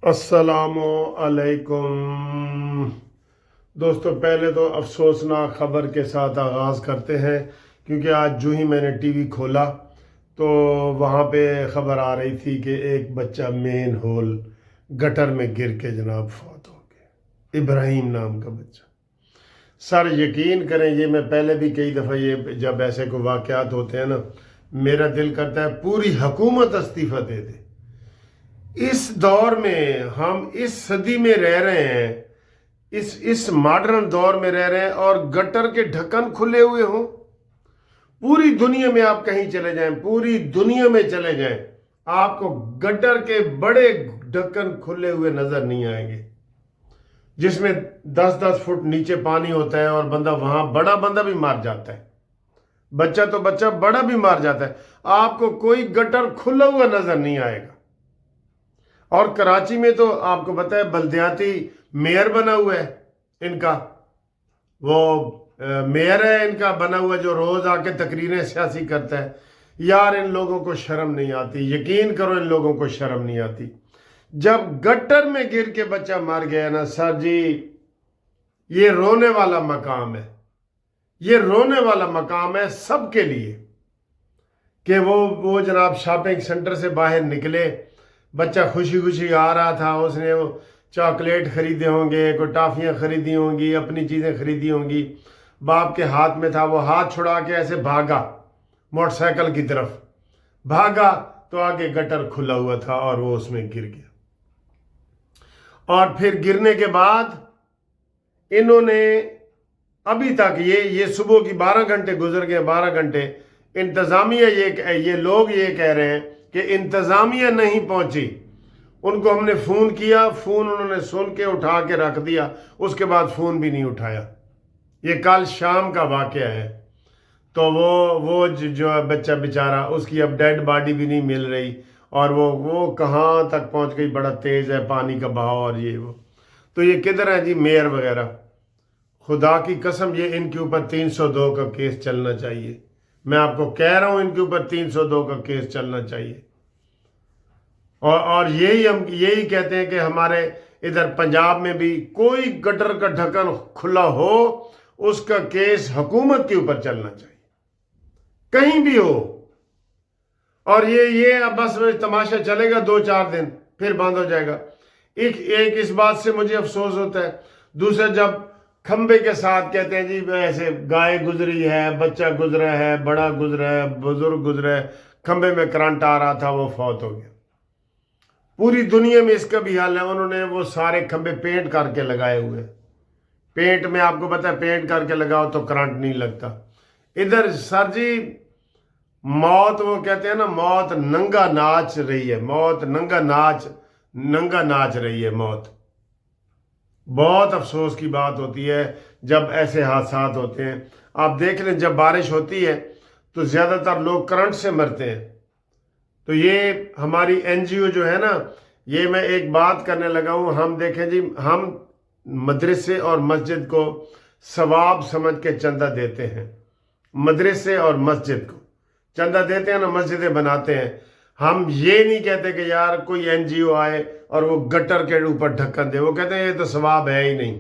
السلام علیکم دوستو، پہلے تو افسوسناک خبر کے ساتھ آغاز کرتے ہیں، کیونکہ آج جو ہی میں نے ٹی وی کھولا تو وہاں پہ خبر آ رہی تھی کہ ایک بچہ مین ہول گٹر میں گر کے جناب فوت ہو گیا، ابراہیم نام کا بچہ۔ سر یقین کریں، یہ میں پہلے بھی کئی دفعہ یہ جب ایسے کوئی واقعات ہوتے ہیں نا، میرا دل کرتا ہے پوری حکومت استعفیٰ دے دے۔ اس دور میں ہم اس صدی میں رہ رہے ہیں، اس ماڈرن دور میں رہ رہے ہیں، اور گٹر کے ڈھکن کھلے ہوئے ہوں۔ پوری دنیا میں آپ کہیں چلے جائیں، پوری دنیا میں چلے جائیں، آپ کو گٹر کے بڑے ڈھکن کھلے ہوئے نظر نہیں آئیں گے، جس میں 10-10 فٹ نیچے پانی ہوتا ہے، اور بندہ وہاں بڑا بندہ بھی مار جاتا ہے، بچہ تو بچہ بڑا بھی مار جاتا ہے۔ آپ کو کوئی گٹر کھلا ہوا نظر نہیں آئے گا۔ اور کراچی میں تو آپ کو پتہ ہے بلدیاتی میئر بنا ہوا ہے ان کا، وہ میئر ہے ان کا بنا ہوا جو روز آ کے تقریریں سیاسی کرتا ہے۔ یار ان لوگوں کو شرم نہیں آتی، یقین کرو ان لوگوں کو شرم نہیں آتی۔ جب گٹر میں گر کے بچہ مر گیا نا سر جی، یہ رونے والا مقام ہے، یہ رونے والا مقام ہے سب کے لیے، کہ وہ جناب شاپنگ سینٹر سے باہر نکلے، بچہ خوشی خوشی آ رہا تھا، اس نے وہ چاکلیٹ خریدے ہوں گے، کوئی ٹافیاں خریدی ہوں گی، اپنی چیزیں خریدی ہوں گی، باپ کے ہاتھ میں تھا، وہ ہاتھ چھڑا کے ایسے بھاگا موٹر سائیکل کی طرف بھاگا، تو آگے گٹر کھلا ہوا تھا اور وہ اس میں گر گیا۔ اور پھر گرنے کے بعد انہوں نے ابھی تک یہ صبح کی 12 گھنٹے گزر گئے، 12 گھنٹے انتظامیہ یہ لوگ یہ کہہ رہے ہیں کہ انتظامیہ نہیں پہنچی، ان کو ہم نے فون کیا، فون انہوں نے سن کے اٹھا کے رکھ دیا، اس کے بعد فون بھی نہیں اٹھایا۔ یہ کل شام کا واقعہ ہے۔ تو وہ جو بچہ بیچارہ، اس کی اب ڈیڈ باڈی بھی نہیں مل رہی، اور وہ کہاں تک پہنچ گئی، بڑا تیز ہے پانی کا بہاؤ اور یہ وہ۔ تو یہ کدھر ہے جی میئر وغیرہ؟ خدا کی قسم یہ ان کے اوپر 302 کا کیس چلنا چاہیے۔ میں آپ کو کہہ رہا ہوں ان کے اوپر 302 کا کیس چلنا چاہیے۔ اور یہی کہتے ہیں کہ ہمارے ادھر پنجاب میں بھی کوئی گٹر کا ڈھکن کھلا ہو، اس کا کیس حکومت کے اوپر چلنا چاہیے، کہیں بھی ہو۔ اور یہ اب بس تماشا چلے گا 2-4 دن، پھر بند ہو جائے گا۔ ایک اس بات سے مجھے افسوس ہوتا ہے۔ دوسرا، جب کھمبے کے ساتھ کہتے ہیں جی ایسے گائے گزری ہے، بچہ گزرا ہے، بڑا گزرا ہے، بزرگ گزرا ہے، کھمبے میں کرنٹ آ رہا تھا، وہ فوت ہو گیا۔ پوری دنیا میں اس کا بھی حال ہے، انہوں نے وہ سارے کھمبے پینٹ کر کے لگائے ہوئے۔ پینٹ میں آپ کو پتہ ہے پینٹ کر کے لگاؤ تو کرنٹ نہیں لگتا۔ ادھر سر جی موت، وہ کہتے ہیں نا موت ننگا ناچ رہی ہے، موت ننگا ناچ رہی ہے موت۔ بہت افسوس کی بات ہوتی ہے جب ایسے حادثات ہوتے ہیں۔ آپ دیکھ لیں جب بارش ہوتی ہے تو زیادہ تر لوگ کرنٹ سے مرتے ہیں۔ تو یہ ہماری این جی او جو ہے نا، یہ میں ایک بات کرنے لگا ہوں، ہم دیکھیں جی، ہم مدرسے اور مسجد کو ثواب سمجھ کے چندہ دیتے ہیں، مدرسے اور مسجد کو چندہ دیتے ہیں نا، مسجدیں بناتے ہیں۔ ہم یہ نہیں کہتے کہ یار کوئی این جی او آئے اور وہ گٹر کے اوپر ڈھکن دے، وہ کہتے ہیں یہ تو ثواب ہے ہی نہیں۔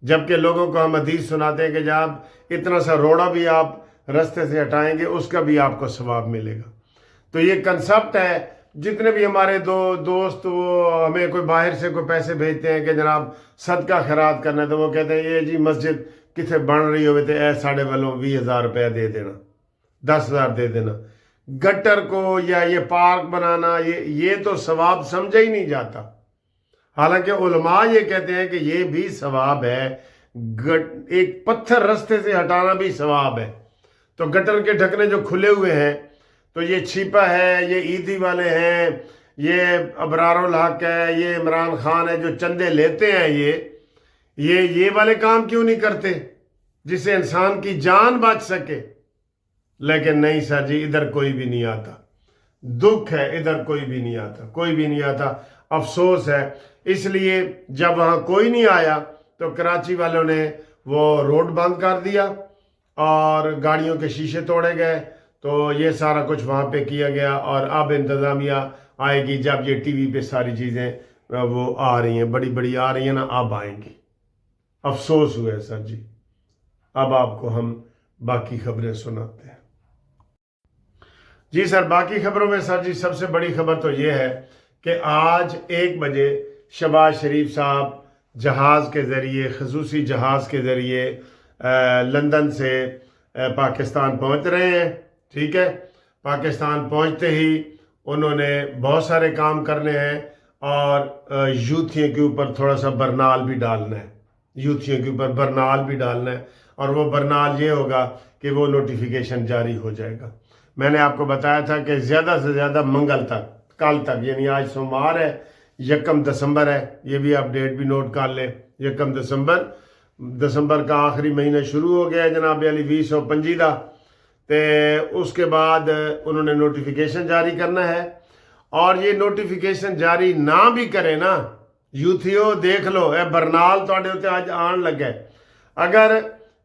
جبکہ لوگوں کو ہم حدیث سناتے ہیں کہ جب اتنا سا روڑا بھی آپ رستے سے ہٹائیں گے، اس کا بھی آپ کو ثواب ملے گا۔ تو یہ کنسپٹ ہے، جتنے بھی ہمارے دوست وہ ہمیں کوئی باہر سے کوئی پیسے بھیجتے ہیں کہ جناب صدقہ خیرات کرنا ہے، تو وہ کہتے ہیں یہ جی مسجد کتنے بن رہی ہوئے تھے، ساڑھے والوں 20,000 روپیہ دے دینا، 10,000 دے دینا۔ گٹر کو یا یہ پارک بنانا، یہ تو ثواب سمجھا ہی نہیں جاتا۔ حالانکہ علماء یہ کہتے ہیں کہ یہ بھی ثواب ہے، ایک پتھر رستے سے ہٹانا بھی ثواب ہے۔ تو گٹر کے ڈھکنے جو کھلے ہوئے ہیں، تو یہ چھیپا ہے، یہ عیدی والے ہیں، یہ ابرار الحق ہے، یہ عمران خان ہے، جو چندے لیتے ہیں، یہ والے کام کیوں نہیں کرتے جس سے انسان کی جان بچ سکے؟ لیکن نہیں سر جی، ادھر کوئی بھی نہیں آتا۔ دکھ ہے، ادھر کوئی بھی نہیں آتا، کوئی بھی نہیں آتا۔ افسوس ہے۔ اس لیے جب وہاں کوئی نہیں آیا تو کراچی والوں نے وہ روڈ بند کر دیا اور گاڑیوں کے شیشے توڑے گئے۔ تو یہ سارا کچھ وہاں پہ کیا گیا، اور اب انتظامیہ آئے گی جب یہ ٹی وی پہ ساری چیزیں وہ آ رہی ہیں، بڑی بڑی آ رہی ہیں نا، اب آئیں گی۔ افسوس ہوئے سر جی۔ اب آپ کو ہم باقی خبریں سناتے ہیں۔ جی سر، باقی خبروں میں سر جی سب سے بڑی خبر تو یہ ہے کہ آج 1 بجے شہباز شریف صاحب جہاز کے ذریعے، خصوصی جہاز کے ذریعے لندن سے پاکستان پہنچ رہے ہیں، ٹھیک ہے۔ پاکستان پہنچتے ہی انہوں نے بہت سارے کام کرنے ہیں، اور یوتھیوں کے اوپر تھوڑا سا برنال بھی ڈالنا ہے، یوتھیوں کے اوپر برنال بھی ڈالنا ہے، اور وہ برنال یہ ہوگا کہ وہ نوٹیفیکیشن جاری ہو جائے گا۔ میں نے آپ کو بتایا تھا کہ زیادہ سے زیادہ منگل تک، کل تک، یعنی آج سوموار ہے، 1 دسمبر ہے، یہ بھی آپ ڈیٹ بھی نوٹ کر لیں، 1 دسمبر کا آخری مہینہ شروع ہو گیا ہے جناب علی 2025 دا، تے اس کے بعد انہوں نے نوٹیفیکیشن جاری کرنا ہے۔ اور یہ نوٹیفیکیشن جاری نہ بھی کرے نا، یوتھیو دیکھ لو، اے برنال توڑے ہوتے آج آن لگے، اگر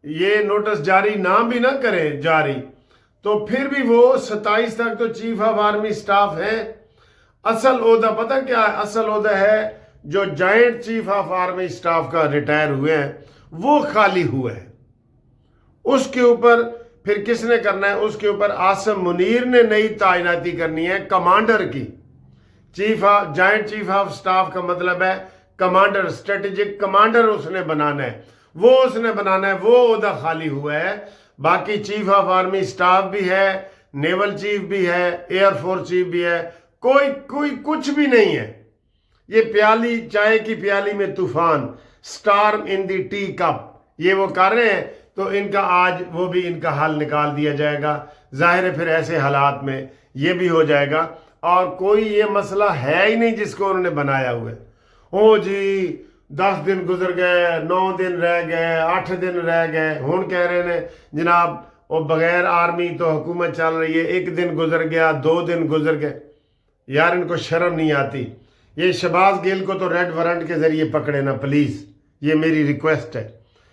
یہ نوٹس جاری نہ بھی نہ کرے جاری، تو پھر بھی وہ 27 تک تو چیف آف آرمی سٹاف ہیں۔ اصل عہدہ پتہ کیا ہے؟ اصل عہدہ ہے جو joint chief of army staff کا ریٹائر ہوئے ہیں، وہ خالی ہوئے ہیں۔ اس کے اوپر پھر کس نے کرنا ہے؟ اس کے اوپر عاصم منیر نے نئی تعیناتی کرنی ہے کمانڈر کی۔ جائنٹ چیف آف سٹاف کا مطلب ہے کمانڈر، اسٹریٹجک کمانڈر اس نے بنانا ہے، وہ عہدہ خالی ہوا ہے۔ باقی چیف آف آرمی سٹاف بھی ہے، نیول چیف بھی ہے، ایئر فورس چیف بھی ہے، کوئی کچھ بھی نہیں ہے۔ یہ پیالی، چائے کی پیالی میں طوفان، سٹارم ان دی ٹی کپ، یہ وہ کر رہے ہیں، تو ان کا آج وہ بھی ان کا حل نکال دیا جائے گا۔ ظاہر ہے پھر ایسے حالات میں یہ بھی ہو جائے گا، اور کوئی یہ مسئلہ ہے ہی نہیں جس کو انہوں نے بنایا ہوا ہے۔ او جی 10 دن گزر گئے، 9 دن رہ گئے، 8 دن رہ گئے، ہون کہہ رہے ہیں جناب وہ بغیر آرمی تو حکومت چل رہی ہے، 1 دن گزر گیا، 2 دن گزر گئے۔ یار ان کو شرم نہیں آتی۔ یہ شہباز گل کو تو ریڈ وارنٹ کے ذریعے پکڑے نا پلیز، یہ میری ریکویسٹ ہے۔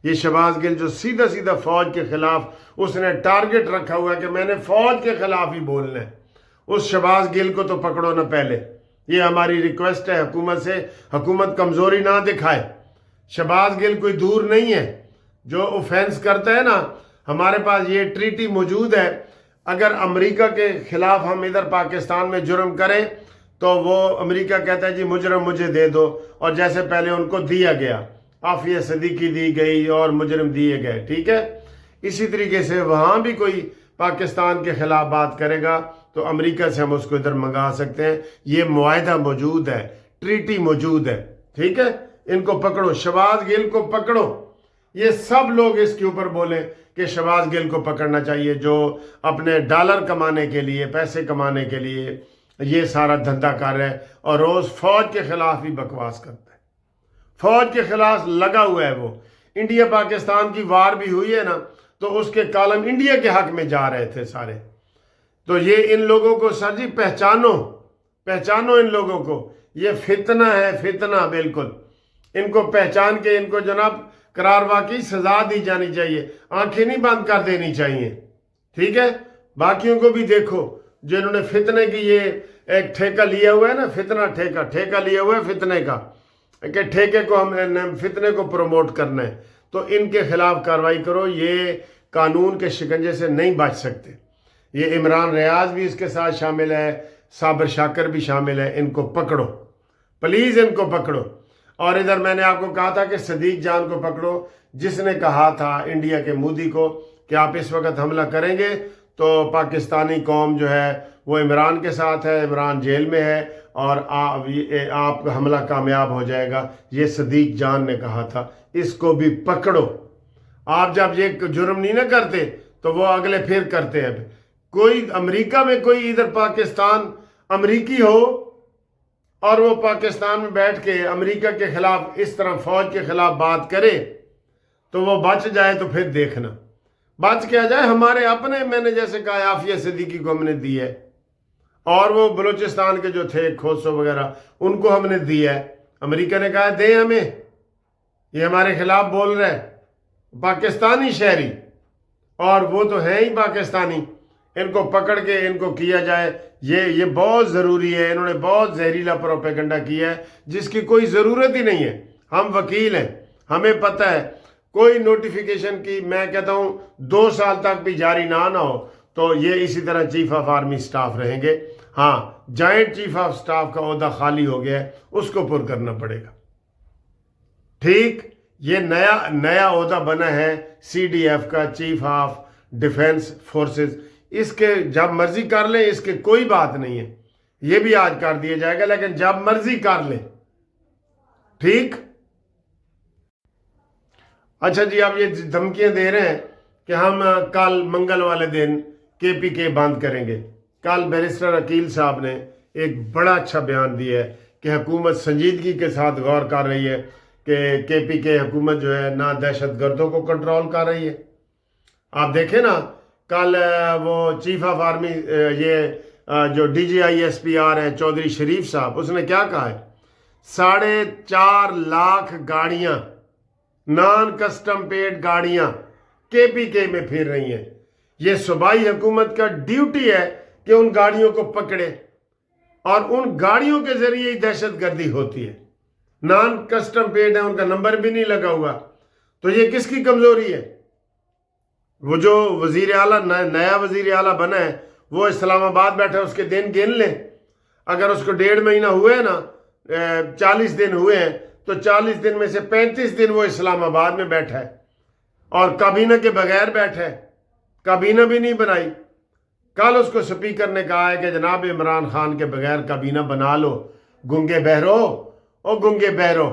یہ شہباز گل جو سیدھا فوج کے خلاف اس نے ٹارگٹ رکھا ہوا ہے کہ میں نے فوج کے خلاف ہی بولنا ہے، اس شہباز گل کو تو پکڑو نا پہلے۔ یہ ہماری ریکویسٹ ہے حکومت سے، حکومت کمزوری نہ دکھائے۔ شہباز گل کوئی دور نہیں ہے، جو اوفینس کرتا ہے نا، ہمارے پاس یہ ٹریٹی موجود ہے، اگر امریکہ کے خلاف ہم ادھر پاکستان میں جرم کریں تو وہ امریکہ کہتا ہے جی مجرم مجھے دے دو، اور جیسے پہلے ان کو دیا گیا، عافیہ صدیقی دی گئی اور مجرم دیے گئے، ٹھیک ہے۔ اسی طریقے سے وہاں بھی کوئی پاکستان کے خلاف بات کرے گا تو امریکہ سے ہم اس کو ادھر منگا سکتے ہیں۔ یہ معاہدہ موجود ہے، ٹریٹی موجود ہے، ٹھیک ہے۔ ان کو پکڑو، شہباز گل کو پکڑو۔ یہ سب لوگ اس کے اوپر بولیں کہ شہباز گل کو پکڑنا چاہیے، جو اپنے ڈالر کمانے کے لیے، پیسے کمانے کے لیے یہ سارا دھندا کر رہا ہے، اور روز فوج کے خلاف بھی بکواس کرتا ہے۔ فوج کے خلاف لگا ہوا ہے وہ۔ انڈیا پاکستان کی وار بھی ہوئی ہے نا، تو اس کے کالم انڈیا کے حق میں جا رہے تھے سارے۔ تو یہ ان لوگوں کو سر جی پہچانو ان لوگوں کو، یہ فتنہ ہے، فتنہ بالکل۔ ان کو پہچان کے ان کو جناب قرار واقعی سزا دی جانی چاہیے، آنکھیں نہیں بند کر دینی چاہیے، ٹھیک ہے۔ باقیوں کو بھی دیکھو جنہوں نے فتنے کی یہ ایک ٹھیکہ لیا ہوا ہے نا، فتنہ ٹھیکہ لیا ہوا ہے فتنے کا، کہ ٹھیکے کو ہم فتنے کو پروموٹ کرنا ہے، تو ان کے خلاف کارروائی کرو۔ یہ قانون کے شکنجے سے نہیں بچ سکتے۔ یہ عمران ریاض بھی اس کے ساتھ شامل ہے، صابر شاکر بھی شامل ہے، ان کو پکڑو پلیز، ان کو پکڑو۔ اور ادھر میں نے آپ کو کہا تھا کہ صدیق جان کو پکڑو، جس نے کہا تھا انڈیا کے مودی کو کہ آپ اس وقت حملہ کریں گے تو پاکستانی قوم جو ہے وہ عمران کے ساتھ ہے، عمران جیل میں ہے، اور آپ کا حملہ کامیاب ہو جائے گا۔ یہ صدیق جان نے کہا تھا، اس کو بھی پکڑو۔ آپ جب یہ جرم نہیں نہ کرتے تو وہ اگلے پھر کرتے ہیں۔ کوئی امریکہ میں کوئی ادھر پاکستان امریکی ہو اور وہ پاکستان میں بیٹھ کے امریکہ کے خلاف اس طرح فوج کے خلاف بات کرے تو وہ بچ جائے، تو پھر دیکھنا بچ کیا جائے۔ ہمارے اپنے، میں نے جیسے کہا عافیہ صدیقی کو ہم نے دی ہے، اور وہ بلوچستان کے جو تھے کھوسو وغیرہ ان کو ہم نے دیا ہے۔ امریکہ نے کہا دیں ہمیں، یہ ہمارے خلاف بول رہے ہیں، پاکستانی شہری، اور وہ تو ہیں ہی پاکستانی۔ ان کو پکڑ کے ان کو کیا جائے، یہ بہت ضروری ہے۔ انہوں نے بہت زہریلا پروپیگنڈا کیا ہے جس کی کوئی ضرورت ہی نہیں ہے۔ ہم وکیل ہیں، ہمیں پتہ ہے کوئی نوٹیفیکیشن کی میں کہتا ہوں 2 سال تک بھی جاری نہ ہو تو یہ اسی طرح چیف آف آرمی سٹاف رہیں گے۔ ہاں، جوائنٹ چیف آف سٹاف کا عہدہ خالی ہو گیا ہے، اس کو پر کرنا پڑے گا۔ ٹھیک، یہ نیا عہدہ بنا ہے سی ڈی ایف کا، چیف آف ڈیفنس فورسز۔ اس کے جب مرضی کر لیں، اس کے کوئی بات نہیں ہے، یہ بھی آج کر دیا جائے گا، لیکن جب مرضی کر لیں۔ ٹھیک، اچھا جی، آپ یہ دھمکیاں دے رہے ہیں کہ ہم کل منگل والے دن کے پی کے بند کریں گے۔ کل بیرسٹر عقیل صاحب نے ایک بڑا اچھا بیان دیا ہے کہ حکومت سنجیدگی کے ساتھ غور کر رہی ہے کہ کے پی کے حکومت جو ہے نہ دہشت گردوں کو کنٹرول کر رہی ہے۔ آپ دیکھیں نا، کل وہ چیف آف آرمی جو D G I S P R ہیں چودھری شریف صاحب، اس نے کیا کہا ہے؟ 4.5 لاکھ گاڑیاں، نان کسٹم پیڈ گاڑیاں کے پی کے میں پھر رہی ہیں۔ یہ صوبائی حکومت کا ڈیوٹی ہے کہ ان گاڑیوں کو پکڑے، اور ان گاڑیوں کے ذریعے ہی دہشت گردی ہوتی ہے۔ نان کسٹم پیڈ ہے، ان کا نمبر بھی نہیں لگا ہوا، تو یہ کس کی کمزوری ہے؟ وہ جو وزیر اعلیٰ نیا وزیر اعلیٰ بنا ہے وہ اسلام آباد بیٹھا ہے، اس کے دن گن لیں۔ اگر اس کو 1.5 مہینہ ہوئے نا، 40 دن ہوئے ہیں، تو 40 دن میں سے 35 دن وہ اسلام آباد میں بیٹھا ہے اور کابینہ کے بغیر بیٹھا ہے، کابینہ بھی نہیں بنائی۔ کل اس کو سپیکر نے کہا ہے کہ جناب عمران خان کے بغیر کابینہ بنا لو، گنگے بہرو او گنگے بہرو۔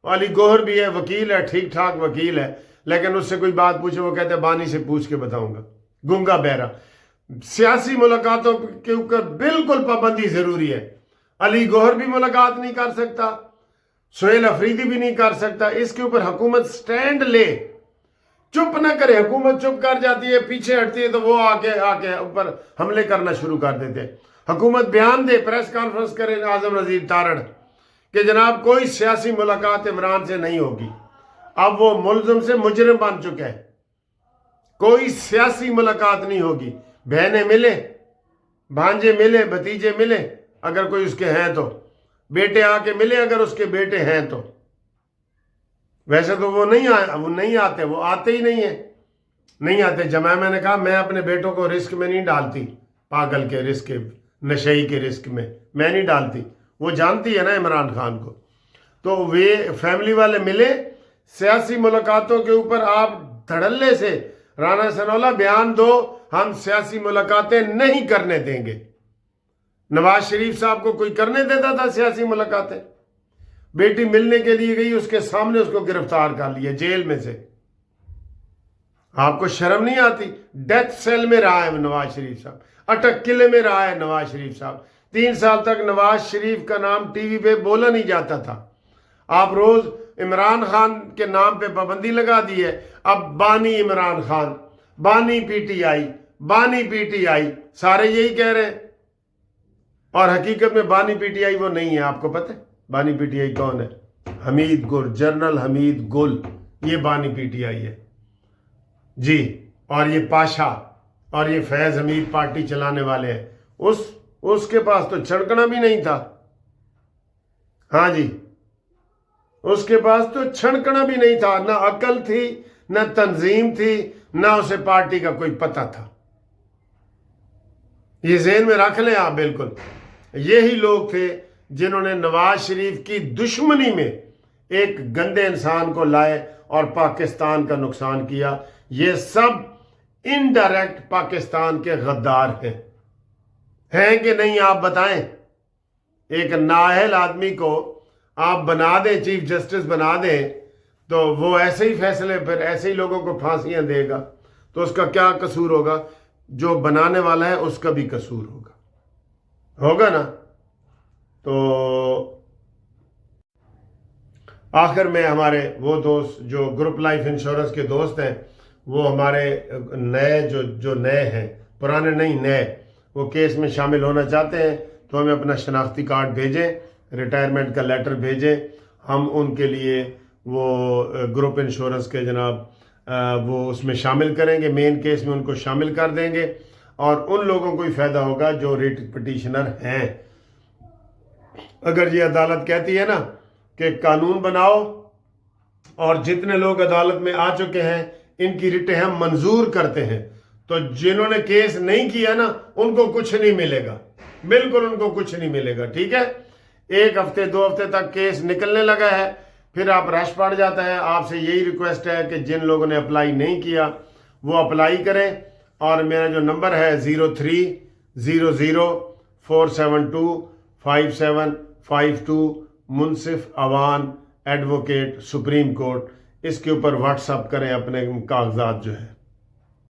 علی گوہر بھی ہے، وکیل ہے، ٹھیک ٹھاک وکیل ہے، لیکن اس سے کوئی بات پوچھے وہ کہتے ہیں بانی سے پوچھ کے بتاؤں گا، گنگا بہرا۔ سیاسی ملاقاتوں کے اوپر بالکل پابندی ضروری ہے۔ علی گوہر بھی ملاقات نہیں کر سکتا، سہیل افریدی بھی نہیں کر سکتا۔ اس کے اوپر حکومت سٹینڈ لے، چپ نہ کرے۔ حکومت چپ کر جاتی ہے، پیچھے ہٹتی ہے، تو وہ آ کے اوپر حملے کرنا شروع کر دیتے ہیں۔ حکومت بیان دے، پریس کانفرنس کرے اعظم وزیر تارڑ کہ جناب کوئی سیاسی ملاقات عمران سے نہیں ہوگی۔ اب وہ ملزم سے مجرم بن چکا ہے، کوئی سیاسی ملاقات نہیں ہوگی۔ بہنیں ملے، بھانجے ملے، بھتیجے ملے اگر کوئی اس کے ہیں تو، بیٹے آ کے ملے اگر اس کے بیٹے ہیں تو۔ ویسے تو وہ نہیں آتے، وہ آتے ہی نہیں آتے۔ جمائمہ نے کہا میں اپنے بیٹوں کو رسک میں نہیں ڈالتی، پاگل کے رسک، نشئی کے رسک میں نہیں ڈالتی۔ وہ جانتی ہے نا عمران خان کو۔ تو وہ فیملی والے ملے، سیاسی ملاقاتوں کے اوپر آپ دھڑلے سے رانا ثناءاللہ بیان دو، ہم سیاسی ملاقاتیں نہیں کرنے دیں گے۔ نواز شریف صاحب کو کوئی کرنے دیتا تھا سیاسی ملاقاتیں؟ بیٹی ملنے کے لیے گئی، اس کے سامنے اس کو گرفتار کر لیا جیل میں سے۔ آپ کو شرم نہیں آتی؟ ڈیتھ سیل میں رہا ہے نواز شریف صاحب، اٹک قلعے میں رہا ہے نواز شریف صاحب۔ 3 سال تک نواز شریف کا نام ٹی وی پہ بولا نہیں جاتا تھا۔ آپ روز عمران خان کے نام پہ پابندی لگا دی ہے۔ اب بانی عمران خان، بانی پی ٹی آئی، بانی پی ٹی آئی، سارے یہی کہہ رہے ہیں، اور حقیقت میں بانی پی ٹی آئی وہ نہیں ہے۔ آپ کو پتہ ہے بانی پی ٹی آئی کون ہے؟ حمید گل، جنرل حمید گل، یہ بانی پی ٹی آئی ہے جی۔ اور یہ پاشا اور یہ فیض حمید پارٹی چلانے والے ہیں۔ اس کے پاس تو چھڑکنا بھی نہیں تھا۔ ہاں جی، اس کے پاس تو چھڑکنا بھی نہیں تھا، نہ عقل تھی، نہ تنظیم تھی، نہ اسے پارٹی کا کوئی پتہ تھا۔ یہ ذہن میں رکھ لیں آپ بالکل۔ یہی لوگ تھے جنہوں نے نواز شریف کی دشمنی میں ایک گندے انسان کو لائے اور پاکستان کا نقصان کیا۔ یہ سب انڈائریکٹ پاکستان کے غدار ہیں کہ نہیں؟ آپ بتائیں۔ ایک نااہل آدمی کو آپ بنا دیں، چیف جسٹس بنا دیں، تو وہ ایسے ہی فیصلے، پھر ایسے ہی لوگوں کو پھانسیاں دے گا، تو اس کا کیا قصور ہوگا؟ جو بنانے والا ہے اس کا بھی قصور ہوگا نا۔ تو آخر میں ہمارے وہ دوست جو گروپ لائف انشورنس کے دوست ہیں، وہ ہمارے نئے جو نئے ہیں، پرانے نہیں نئے، وہ کیس میں شامل ہونا چاہتے ہیں تو ہمیں اپنا شناختی کارڈ بھیجیں، ریٹائرمنٹ کا لیٹر بھیجیں، ہم ان کے لیے وہ گروپ انشورنس کے جناب وہ اس میں شامل کریں گے، مین کیس میں ان کو شامل کر دیں گے۔ اور ان لوگوں کو ہی فائدہ ہوگا جو ریٹ پٹیشنر ہیں۔ اگر یہ عدالت کہتی ہے نا کہ قانون بناؤ اور جتنے لوگ عدالت میں آ چکے ہیں ان کی ریٹیں ہم منظور کرتے ہیں، تو جنہوں نے کیس نہیں کیا نا ان کو کچھ نہیں ملے گا، بالکل ان کو کچھ نہیں ملے گا، ٹھیک ہے؟ 1 ہفتے 2 ہفتے تک کیس نکلنے لگا ہے، پھر آپ رش پڑ جاتا ہے۔ آپ سے یہی ریکویسٹ ہے کہ جن لوگوں نے اپلائی نہیں کیا وہ اپلائی کریں، اور میرا جو نمبر ہے 0300472572 منصف اوان ایڈوکیٹ سپریم کورٹ، اس کے اوپر واٹس اپ کریں اپنے کاغذات جو ہے۔